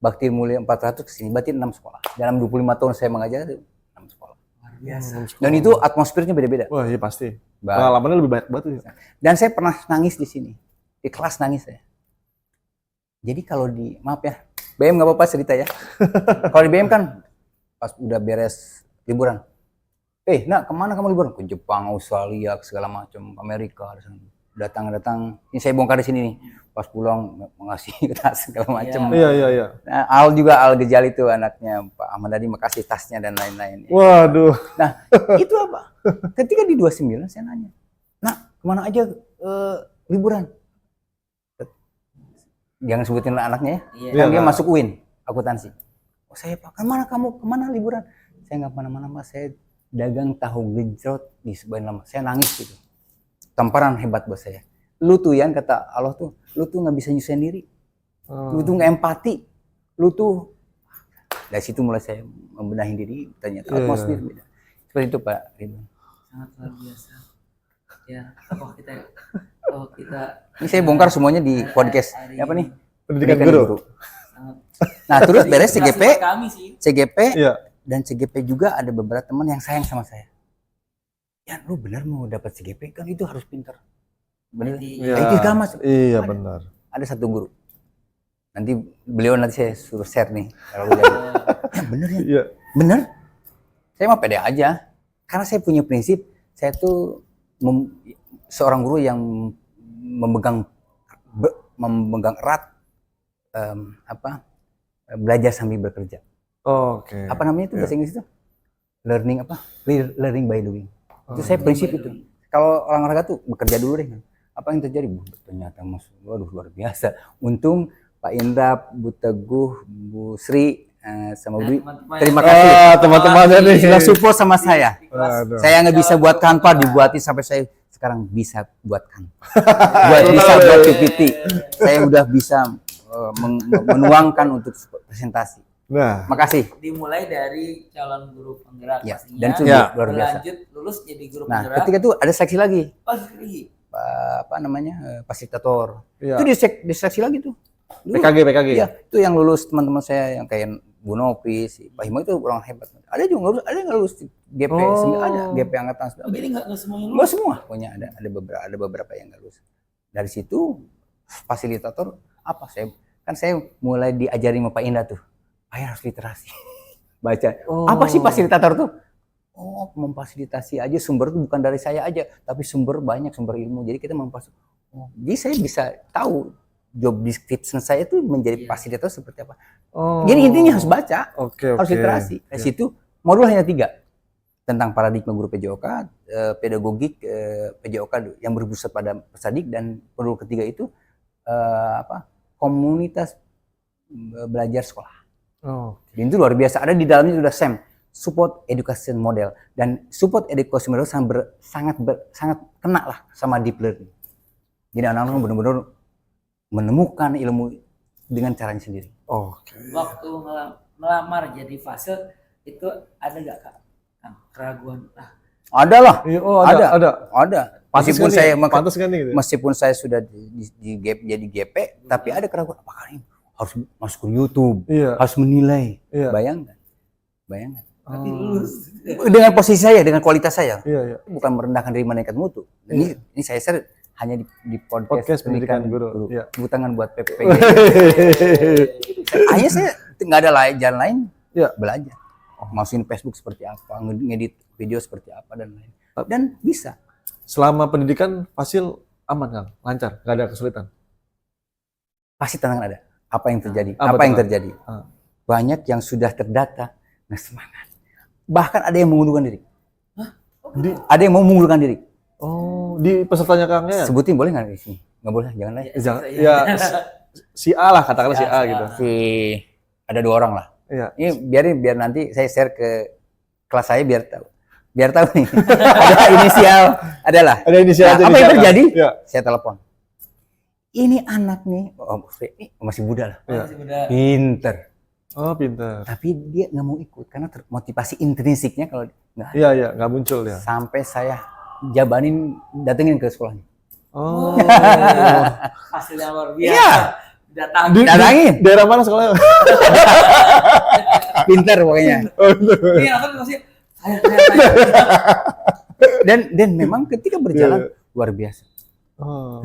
Bakti Mulia 400 ke sini. Berarti 6 sekolah. Dalam 25 tahun saya mengajar, 6 sekolah. Luar biasa. Dan itu atmosfernya beda-beda. Wah, iya pasti. Baik. Pengalamannya lebih banyak banget tuh. Dan saya pernah nangis di sini. Di kelas nangis saya. Jadi kalau maaf ya, BM nggak apa-apa cerita ya. Kalau di BM kan, pas udah beres liburan. Nak kemana kamu liburan? Ke Jepang, Australia, ke segala macam, Amerika. Datang. Ini saya bongkar di sini nih. Pas pulang mengasih tas segala macam. Iya. Nah, Al Ghazali itu anaknya Pak Ahmad Dhani, makasih tasnya dan lain-lain. Waduh. Nah, itu apa? Ketika di 29 saya nanya, "Nak, kemana aja liburan?" Jangan sebutin anaknya ya. Iya. Kan dia Iya, masuk UIN, akuntansi. Oh, saya Pak, kemana liburan? Saya nggak kemana-mana Mas, saya dagang tahu gejrot di sebuah lama. Saya nangis gitu. Tamparan hebat buat saya. Lu tuh Yan, kata Allah tuh, lu tuh nggak bisa nyusahin diri. Lu tuh nggak empati. Lu tuh, dari situ mulai saya membenahi diri, ternyata atmosfer beda. Seperti itu Pak Ridwan. Sangat luar biasa. Ya, kalau kita Ini saya bongkar semuanya di podcast. Apa nih? Pendidikan guru. sangat Nah, terus beres CGP, inspirasi buat kami sih. Iya. Dan CGP juga ada beberapa teman yang sayang sama saya. Ya, lu benar mau dapat CGP kan itu harus pintar. Bener. Iya. Itu gamas. Iya, Ada. benar. Ada satu guru. Nanti saya suruh share nih kalau udah. Ya bener ya. Iya. Bener. Saya mah pede aja. Karena saya punya prinsip, saya tuh seorang guru yang memegang erat belajar sambil bekerja. Oke. Apa namanya itu bahasa Inggris itu? Learning by doing. Itu saya prinsip itu. Kalau olahraga tuh bekerja dulu deh. Apa yang terjadi? Ternyata Mas, waduh luar biasa. Untung Pak Indra, Bu Teguh, Bu Sri, sama Bu. Terima kasih Teman-temannya nih. sudah support sama saya. Waduh. Saya nggak bisa buat kanvas, dibuatin sampai saya sekarang bisa buat kanvas. Bisa buat PPT. Saya udah bisa menuangkan untuk presentasi. Nah, Makasih. Dimulai dari calon guru penggerak Ya, pastinya. dan itu Ya. luar biasa. Berlanjut lulus jadi guru Nah, penggerak. ketika itu ada seleksi lagi, Lagi. apa namanya, fasilitator. Iya. Itu diseleksi lagi tuh. Dulu. PKG. Iya, itu yang lulus teman-teman saya yang kayak Bu Nopi, si Pak Himo itu orang hebat. Ada juga lulus, ada yang nggak lulus GP, ada GP angkatan 9. Oh, jadi nggak semuanya lulus. Nggak semua, pokoknya ada beberapa yang nggak lulus. Dari situ fasilitator apa? Saya mulai diajari sama Pak Indah tuh. Harus literasi. Baca. Apa sih fasilitator tuh? Oh, memfasilitasi aja, sumber itu bukan dari saya aja, tapi banyak sumber ilmu. Jadi kita jadi saya bisa tahu job description saya itu menjadi fasilitator seperti apa. Jadi intinya harus baca, harus literasi. Dari situ modul hanya 3 tentang paradigma guru PJOK, pedagogik PJOK yang berpusat pada pesadik, dan modul ketiga itu komunitas belajar sekolah. Dan itu luar biasa. Ada di dalamnya sudah SEM, support education model, dan support education model sangat kena lah sama deep learning. Jadi anak-anak benar-benar menemukan ilmu dengan caranya sendiri. Waktu melamar jadi fasil itu ada nggak Kak keraguan? Ada lah. Ada. Pantas kan nih gitu. Meskipun saya sudah jadi GP, tapi ada keraguan. Apakah ini harus masuk ke YouTube, harus menilai? Bayangkan. Tapi lulus. Dengan posisi saya, dengan kualitas saya, Iya. bukan merendahkan diri malaikat mutu. Ini saya share hanya di podcast pendidikan guru. Iya. Butangan buat PPG. Hanya saya nggak ada jalan lain, belajar. Masukin Facebook seperti apa, ngedit video seperti apa, dan lain. Dan bisa. Selama pendidikan Fasil aman Kang, lancar, nggak ada kesulitan. Pasti tantangan ada. Apa yang terjadi? Apa yang tuh, terjadi? Banyak yang sudah terdata, nggak semangat. Bahkan ada yang mengundurkan diri. Ada yang mau mengundurkan diri. Di pesertanya Kang ya? Sebutin boleh nggak di sini? Nggak boleh, jangan lah. Jangan. Ya, si A lah, katakanlah si A gitu. Ada 2 orang lah. Iya. Ini biar nanti saya share ke kelas saya biar tahu. biar tahu nih. Ada inisial, adalah. Ada inisial. Nah, apa yang terjadi? Ya. Saya telepon. Ini anak nih, ini masih muda lah. Ya. Masih muda. Pinter. Oh, pintar. Tapi dia nggak mau ikut karena motivasi intrinsiknya kalau nggak ada. Iya, iya, nggak muncul ya. Sampai saya jabanin, datengin ke sekolahnya. Oh. Hasilnya luar biasa. Iya. Datangin. Daerah mana sekolahnya? Pinter pokoknya. Ini apa masih saya. Dan memang ketika berjalan luar biasa. Oh.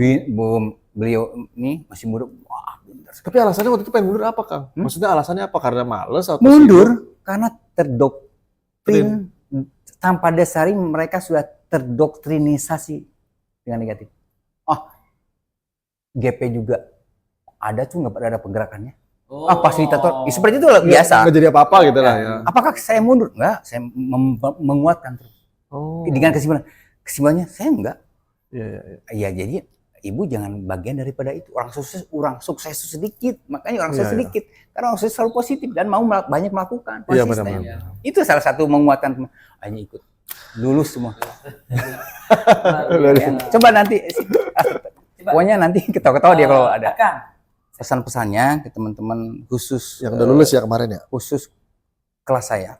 Beliau ini masih muda. Wah, pintar. Tapi alasannya waktu itu pengen mundur apa, Kang? Maksudnya alasannya apa? Karena males atau Mundur sibuk? karena terdoktrin tanpa dasari mereka sudah terdoktrinisasi dengan negatif. Oh, GP juga ada tuh nggak ada pergerakannya. Fasilitator, seperti itu biasa. Nggak jadi apa-apa gitu lah ya. Apakah saya mundur? Enggak, saya menguatkan terus. Oh. Dengan kesimpulannya saya enggak. Iya, iya, iya. Ya jadi ibu jangan bagian daripada itu. Orang sukses itu sedikit, makanya orang sukses sedikit. Karena orang sukses selalu positif dan mau banyak melakukan, Iya, konsisten. benar-benar. Itu salah satu menguatkan teman. Hanya ikut, lulus semua. Coba nanti, pokoknya nanti ketawa-ketawa dia kalau ada. Kang. Pesan-pesannya ke teman-teman khusus Yang udah lulus ya kemarin ya? khusus kelas saya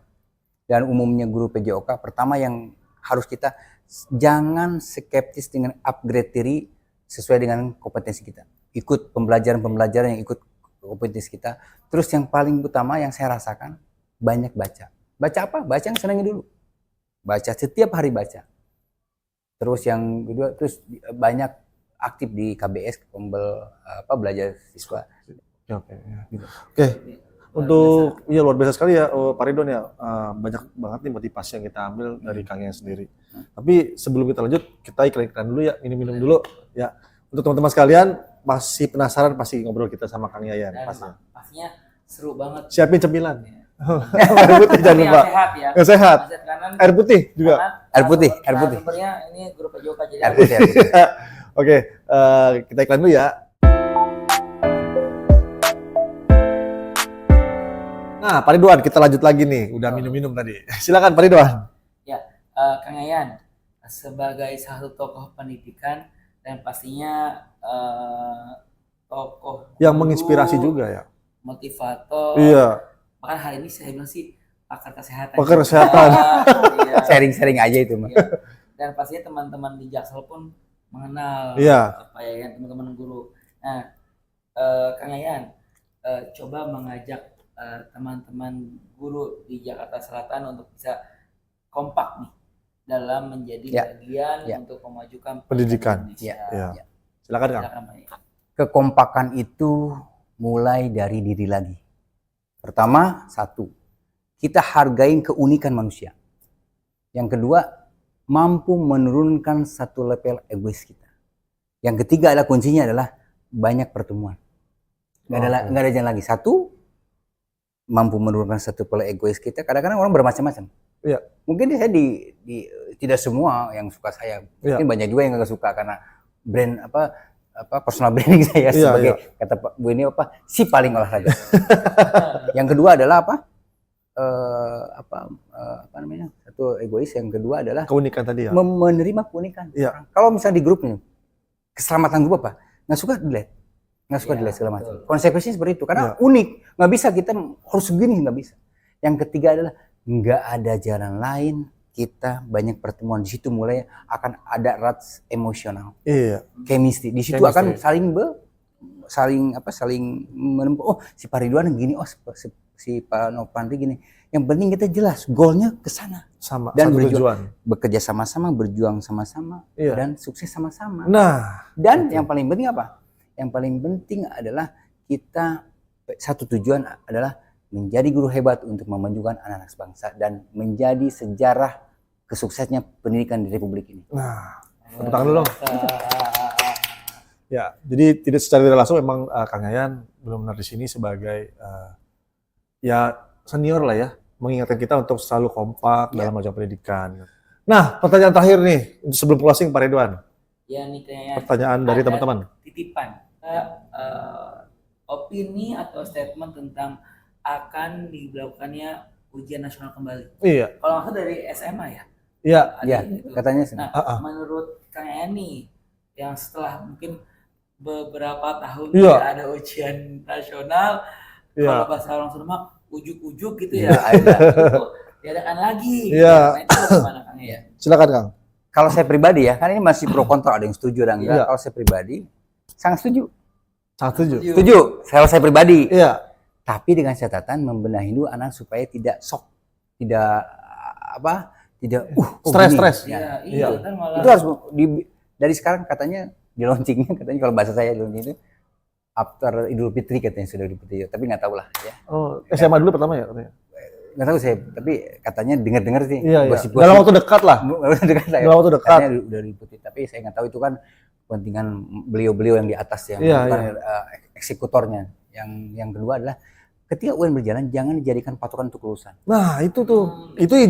dan umumnya guru PJOK, pertama yang harus kita jangan skeptis dengan upgrade diri sesuai dengan kompetensi kita. Ikut pembelajaran yang ikut kompetensi kita. Terus yang paling utama yang saya rasakan, banyak baca. Baca apa? Baca yang senangnya dulu. Baca setiap hari baca. Terus yang kedua, terus banyak aktif di KBS, belajar siswa. Oke. Untuk luar biasa sekali ya Pak Ridwan ya, banyak banget nih motivasi yang kita ambil dari Kang Yayan sendiri. Tapi sebelum kita lanjut, kita iklan dulu ya, minum-minum dulu ya. Untuk teman-teman sekalian masih penasaran pasti ngobrol kita sama Kang Yayan. Pastinya seru banget. Siapin cemilan. Air putih jangan lupa. Yang sehat ya. Yang sehat. Air putih juga. Air putih. Sumbernya ini grup PJOK jadi. Air putih. Oke, kita iklan dulu ya. Nah, Pak Ridwan, kita lanjut lagi nih. Udah minum-minum tadi. Silakan Pak Ridwan. Ya, Kang Yayan, sebagai satu tokoh pendidikan dan pastinya tokoh yang menginspirasi juga ya. Motivator. Iya. Bahkan hari ini saya bilang sih pakar kesehatan. Pakar kesehatan. Iya. Sharing-sharing aja itu mah. Iya. Dan pastinya teman-teman di Jaksel pun mengenal Pak Yayan, teman-teman guru. Nah, Kang Yayan, coba mengajak teman-teman guru di Jakarta Selatan untuk bisa kompak nih dalam menjadi bagian untuk memajukan pendidikan. Ya. Silakan Kang. Kekompakan itu mulai dari diri lagi. Pertama, satu, kita hargain keunikan manusia. Yang kedua, mampu menurunkan satu level egois kita. Yang ketiga adalah kuncinya adalah banyak pertemuan. Nggak ada jalan lagi. Satu, mampu menurunkan satu level egois kita. Kadang-kadang orang bermacam-macam. Iya. Mungkin saya tidak semua yang suka saya. Mungkin banyak juga yang nggak suka karena brand personal branding saya sebagai kata Pak Bu ini si paling olahraga. Yang kedua adalah satu egois. Yang kedua adalah keunikan tadi ya. Menerima keunikan. Iya. Kalau misalnya di grupnya keselamatan grup nggak suka delete, segala macam. Konsekuensinya seperti itu karena unik, nggak bisa kita harus segini, nggak bisa. Yang ketiga adalah nggak ada jalan lain. Kita banyak pertemuan di situ mulai akan ada erat emosional, chemistry di situ akan saling menempuh. Oh si Pak Ridwan gini, oh si Pak Nopandri gini. Yang penting kita jelas goalnya ke sana sama dan bekerja sama-sama, berjuang sama-sama dan sukses sama-sama. Nah, dan yang paling penting apa? Yang paling penting adalah kita satu tujuan adalah menjadi guru hebat untuk memajukan anak-anak bangsa dan menjadi sejarah kesuksesnya pendidikan di Republik ini. Nah, tepuk tangan dulu dong. Ya, jadi secara tidak langsung memang Kang Yayan benar-benar di sini sebagai senior lah ya, mengingatkan kita untuk selalu kompak dalam maju pendidikan. Nah, pertanyaan terakhir nih sebelum closing Pak Ridwan. Ya nih kayaknya. Pertanyaan dari teman-teman. Titipan. Opini atau statement tentang akan dilakukannya ujian nasional kembali. Iya. Kalau maksud dari SMA ya, Iya. Iya, katanya. Nah, menurut Kang Yayan nih, yang setelah mungkin beberapa tahun Iya. tidak ada ujian nasional, Iya. kalau bahasa orang Sunda ujuk-ujuk gitu ya, ada gitu, diadakan lagi. Iya. Nah, itu gimana Kang Yayan? Silakan Kang. Kalau saya pribadi ya, kan ini masih pro kontra, ada yang setuju dan enggak. Iya. Kalau saya pribadi, sangat setuju. Sangat setuju. Setuju, kalau saya pribadi. Iya. Tapi dengan catatan membenahi dulu anak supaya tidak shock, tidak tidak stres. Iya, Iya. kan malah Itu harus dari sekarang katanya di launchingnya, katanya kalau bahasa saya di launching itu after Idul Fitri katanya sudah diputi, tapi nggak tahu lah ya. Oh, SMA dulu pertama ya katanya. Nggak tahu saya, tapi katanya dengar sih. Iya. Gosip-gosip. Dalam waktu dekat lah. Dalam waktu dekat. Katanya udah diputi, tapi saya nggak tahu itu kan kepentingan beliau-beliau yang di atas yang Iya, bukan eksekutornya. Yang kedua adalah ketika UN berjalan jangan dijadikan patokan untuk lulusan. Nah, itu tuh. Itu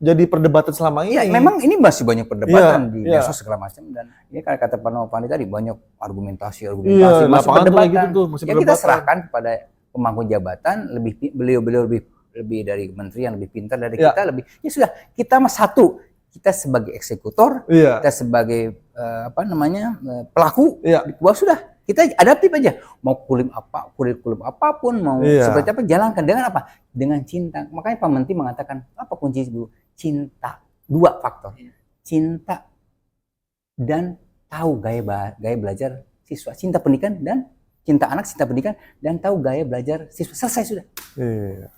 jadi perdebatan selama ini. Iya, memang ini masih banyak perdebatan di Iya. medsos segala macam, dan ini kan kata Pak Novandi tadi banyak argumentasi Iya, masih lapangan tuh perdebatan. kayak gitu tuh, masih Ya kita perdebatan. serahkan kepada pemangku jabatan, beliau lebih dari kementerian, lebih pintar dari Iya. kita, lebih ya sudah, kita mah satu. Kita sebagai eksekutor, Iya. kita sebagai pelaku, Iya. wah sudah, kita adaptif aja. Mau kurikulum apapun, mau Iya. seperti apa, jalankan dengan apa? Dengan cinta. Makanya Pak Menteri mengatakan apa kunci dulu? Cinta. 2 faktor. Cinta dan tahu gaya belajar siswa. Cinta pendidikan dan cinta anak, cinta pendidikan dan tahu gaya belajar siswa. Selesai sudah. Iya.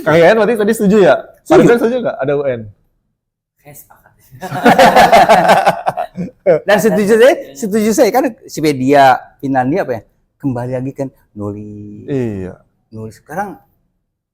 Kang Yayan berarti tadi setuju ya? Pak Rizal setuju nggak ada UN? saya sepakat. Dan setuju saya kan Finlandia apa ya? Kembali lagi kan nulis. Iya. Sekarang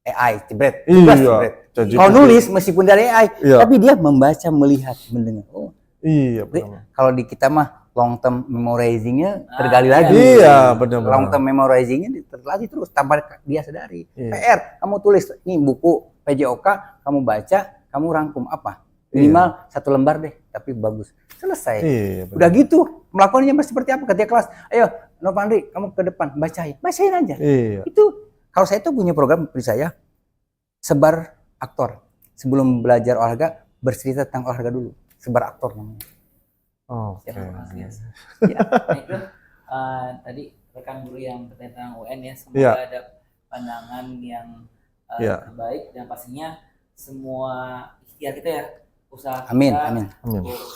AI, jebret. Iya. Kalau nulis meskipun dari AI, Iya. tapi dia membaca, melihat, mendengar. Oh, Iya, jadi, benar. kalau di kita mah long term memorizingnya tergali lagi. Iya, benar. Long term memorizingnya terlatih terus tanpa dia sadari. Iya. PR, kamu tulis nih buku PJOK, kamu baca, kamu rangkum apa? Minimal 1 lembar deh, tapi bagus. Selesai. Iya, benar. Udah gitu, melakukannya seperti apa ketika kelas? Ayo, Novandri, kamu ke depan, bacain aja. Iya. Itu kalau saya tuh punya program seperti saya, sebar aktor. Sebelum belajar olahraga, bercerita tentang olahraga dulu. Sebar aktor namanya. Oke. Luar biasa. Ya. Nah, itu tadi rekan guru yang bertanya tentang UN ya, semoga Iya. ada pandangan yang Iya. terbaik, dan pastinya semua ikhtiar kita ya, usaha kita Amin.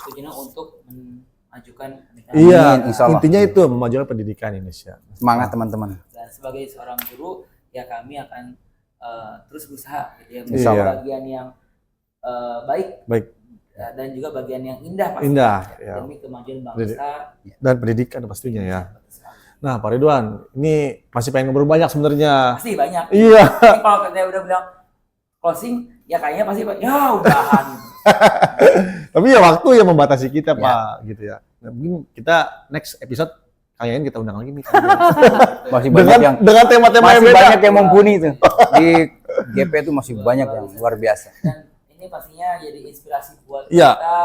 sejenak untuk memajukan pendidikan. Iya, Amin, insya Allah. intinya itu memajukan pendidikan Indonesia. Semangat teman-teman. Dan sebagai seorang guru ya kami akan terus berusaha gitu ya, Insya menjadi Allah. bagian yang baik dan juga bagian yang indah pasti Indah, ya. demi kemajuan bangsa. Dan pendidikan pastinya ya. Nah, Pak Ridwan, ini masih pengen ngobrol banyak sebenarnya. Pasti banyak. Iya. Ini kalau kita udah bilang closing, ya kayaknya pasti ya udahan. Tapi ya waktu yang membatasi kita, Ya. Pak, gitu ya. Nah, mungkin kita next episode kayaknya kita undang lagi nih. Masih banyak yang dengan tema-tema yang masih beda. banyak yang mumpuni itu. Di GP itu masih banyak yang luar biasa. Dan ini pastinya jadi inspirasi buat Iya. kita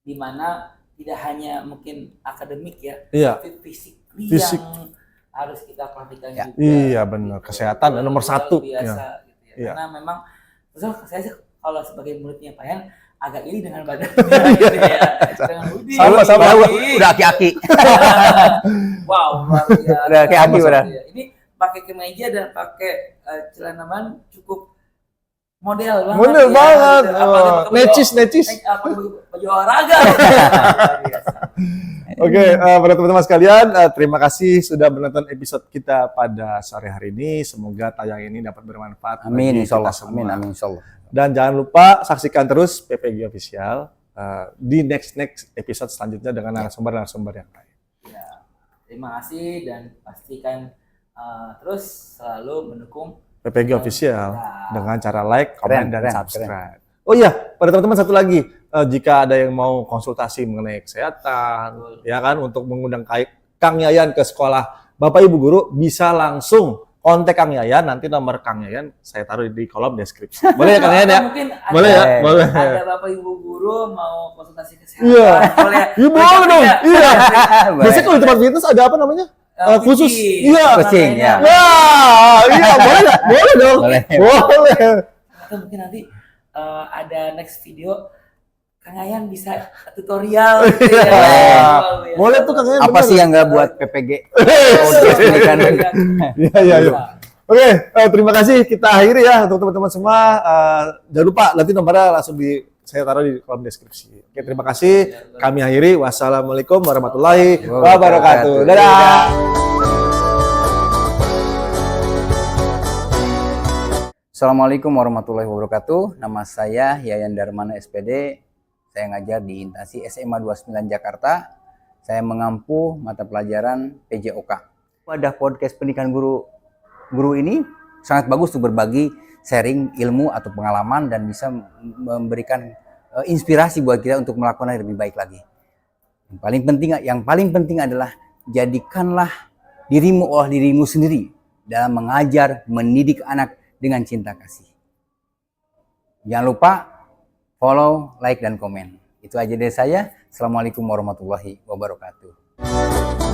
di mana tidak hanya mungkin akademik ya, Iya. tapi fisik Fisik. yang harus kita perhatikan Ya. juga. Iya, benar. Kesehatan nomor Luar 1. biasa, Ya. gitu ya. Iya. Karena memang saya sih kalau sebagai muridnya Pak Yan agak iri dengan badannya gitu ya. Dengan Budi. Sama-sama. Udah aki-aki. Wow, luar biasa. Udah kayak aki, udah. Ini pakai kemeja dan pakai celana man cukup model banget. Model ya, banget. gitu. Apalagi pakai Necis. baju olahraga. Luar biasa. Oke, para teman-teman sekalian, terima kasih sudah menonton episode kita pada sore hari ini. Semoga tayang ini dapat bermanfaat Amin, bagi insyaallah. kita semua. Amin, insyaallah. Dan jangan lupa saksikan terus PPG Official di next episode selanjutnya dengan narasumber yang lain. Ya, terima kasih dan pastikan terus selalu mendukung PPG Official dengan cara like, komen, dan Keren. subscribe. Oh iya, pada teman-teman satu lagi, jika ada yang mau konsultasi mengenai kesehatan, ya kan, untuk mengundang Kang Yayan ke sekolah Bapak Ibu Guru, bisa langsung kontak Kang Yayan. Nanti nomor Kang Yayan saya taruh di kolom deskripsi. Boleh ya Kang Yayan ya? Mungkin ada, Boleh ya? Boleh. ada Bapak Ibu Guru mau konsultasi kesehatan. Iya. Boleh. Iya boleh dong. Iya. Baik. Biasanya kalau di tempat fitness ada apa namanya? khusus. Iya. Kucing, ya. Wah, iya boleh nggak? Boleh dong. Boleh. Boleh. Atau mungkin nanti ada next video Kang Yayan bisa tutorial gitu ya. Boleh tuh Kang Yayan. Apa bener. sih yang nggak buat PPG? Iya. Oke, terima kasih. Kita akhiri ya untuk teman-teman semua. Jangan lupa nanti nomornya langsung saya taruh di kolom deskripsi. Oke, terima kasih. Kami akhiri. Wassalamualaikum warahmatullahi wabarakatuh. Dadah. Assalamualaikum warahmatullahi wabarakatuh. Nama saya Yayan Darmana SPD. Saya ngajar di Intasi SMA 29 Jakarta. Saya mengampu mata pelajaran PJOK. Pada podcast pendidikan guru ini sangat bagus untuk berbagi sharing ilmu atau pengalaman dan bisa memberikan inspirasi buat kita untuk melakukan yang lebih baik lagi. Yang paling penting adalah jadikanlah dirimu olah dirimu sendiri dalam mengajar, mendidik anak dengan cinta kasih. Jangan lupa follow, like, dan komen. Itu aja dari saya. Assalamualaikum warahmatullahi wabarakatuh.